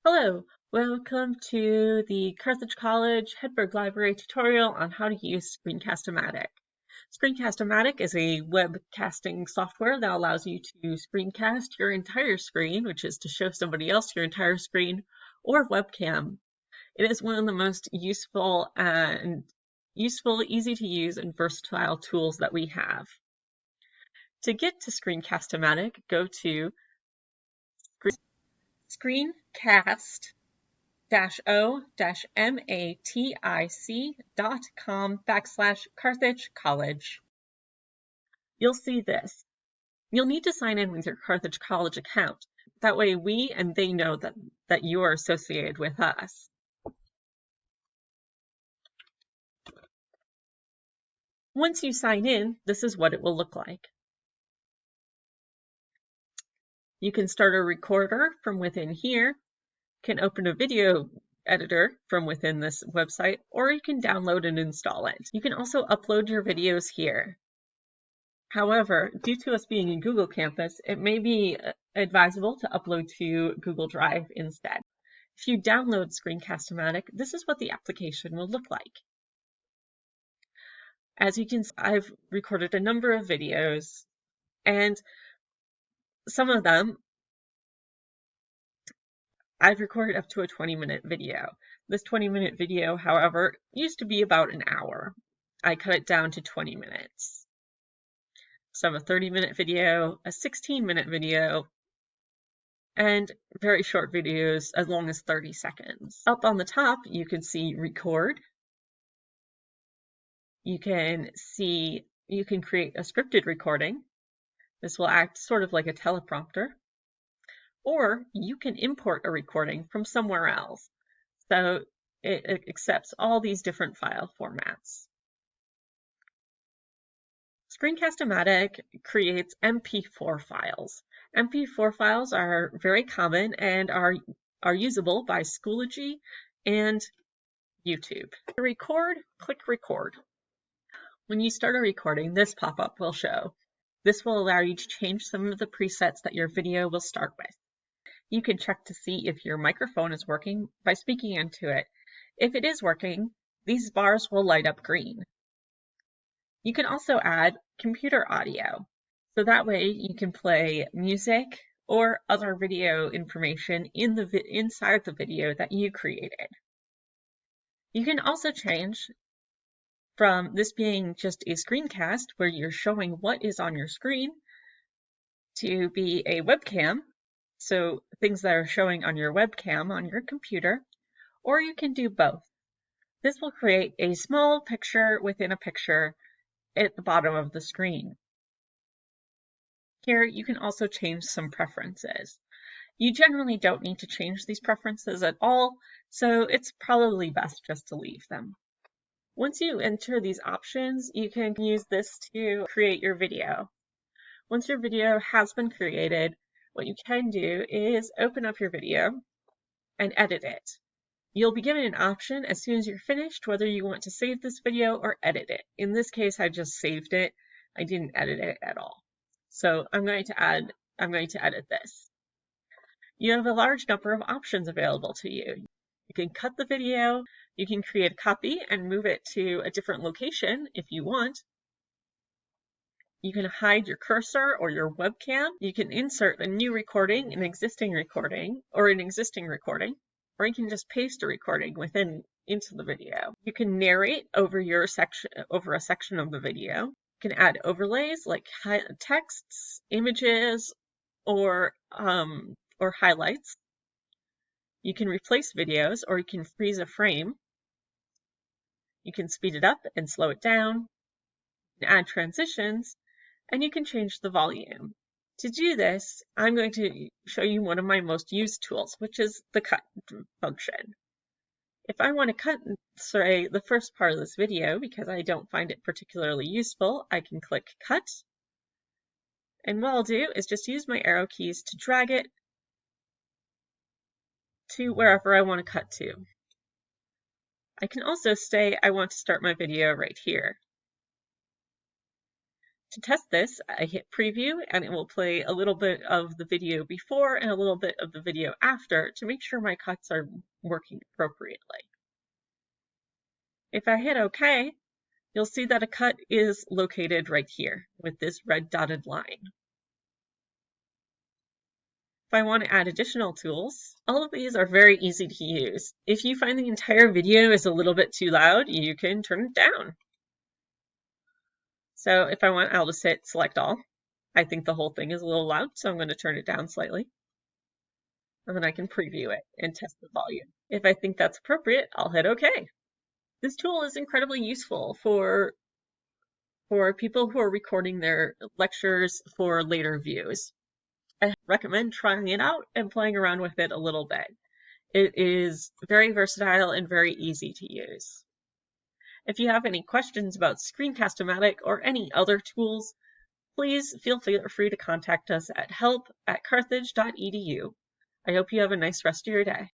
Hello, welcome to the Carthage College Hedberg Library tutorial on how to use Screencast-o-matic. Screencast-o-matic is a webcasting software that allows you to screencast your entire screen, which is to show somebody else your entire screen, or webcam. It is one of the most useful, easy to use, and versatile tools that we have. To get to Screencast-o-matic, go to Screencast-o-matic.com/Carthage College. You'll see this. You'll need to sign in with your Carthage College account. That way we and they know that you are associated with us. Once you sign in, this is what it will look like. You can start a recorder from within here, can open a video editor from within this website, or you can download and install it. You can also upload your videos here. However, due to us being in Google Campus, it may be advisable to upload to Google Drive instead. If you download Screencast-o-matic, this is what the application will look like. As you can see, I've recorded a number of videos, and some of them I've recorded up to a 20-minute video. This 20-minute video, however, used to be about an hour. I cut it down to 20 minutes. So I have a 30-minute video, a 16-minute video, and very short videos as long as 30 seconds. Up on the top, you can see record. You can create a scripted recording. This will act sort of like a teleprompter. Or you can import a recording from somewhere else. So it accepts all these different file formats. Screencast-o-matic creates MP4 files. MP4 files are very common and are usable by Schoology and YouTube. To record, click record. When you start a recording, this pop-up will show. This will allow you to change some of the presets that your video will start with. You can check to see if your microphone is working by speaking into it. If it is working, these bars will light up green. You can also add computer audio, so that way you can play music or other video information inside the video that you created. You can also change from this being just a screencast where you're showing what is on your screen to be a webcam, so things that are showing on your webcam on your computer, or you can do both. This will create a small picture within a picture at the bottom of the screen. Here you can also change some preferences. You generally don't need to change these preferences at all, so it's probably best just to leave them. Once you enter these options, you can use this to create your video. Once your video has been created, what you can do is open up your video and edit it. You'll be given an option as soon as you're finished whether you want to save this video or edit it. In this case, I just saved it. I didn't edit it at all. So I'm going to edit this. You have a large number of options available to you. You can cut the video, you can create a copy and move it to a different location if you want. You can hide your cursor or your webcam. You can insert a new recording, an existing recording, or you can just paste a recording into the video. You can narrate over a section of the video. You can add overlays like texts, images, or highlights. You can replace videos, or you can freeze a frame. You can speed it up and slow it down. You can add transitions, and you can change the volume. To do this, I'm going to show you one of my most used tools, which is the cut function. If I want to cut, say, the first part of this video because I don't find it particularly useful, I can click cut. And what I'll do is just use my arrow keys to drag it to wherever I want to cut to. I can also say I want to start my video right here. To test this, I hit preview and it will play a little bit of the video before and a little bit of the video after to make sure my cuts are working appropriately. If I hit OK, you'll see that a cut is located right here with this red dotted line. If I want to add additional tools, all of these are very easy to use. If you find the entire video is a little bit too loud, you can turn it down. So if I want, I'll just hit select all. I think the whole thing is a little loud, so I'm going to turn it down slightly. And then I can preview it and test the volume. If I think that's appropriate, I'll hit OK. This tool is incredibly useful for people who are recording their lectures for later views. I recommend trying it out and playing around with it a little bit. It is very versatile and very easy to use. If you have any questions about Screencast-o-matic or any other tools, please feel free to contact us at help@carthage.edu. I hope you have a nice rest of your day.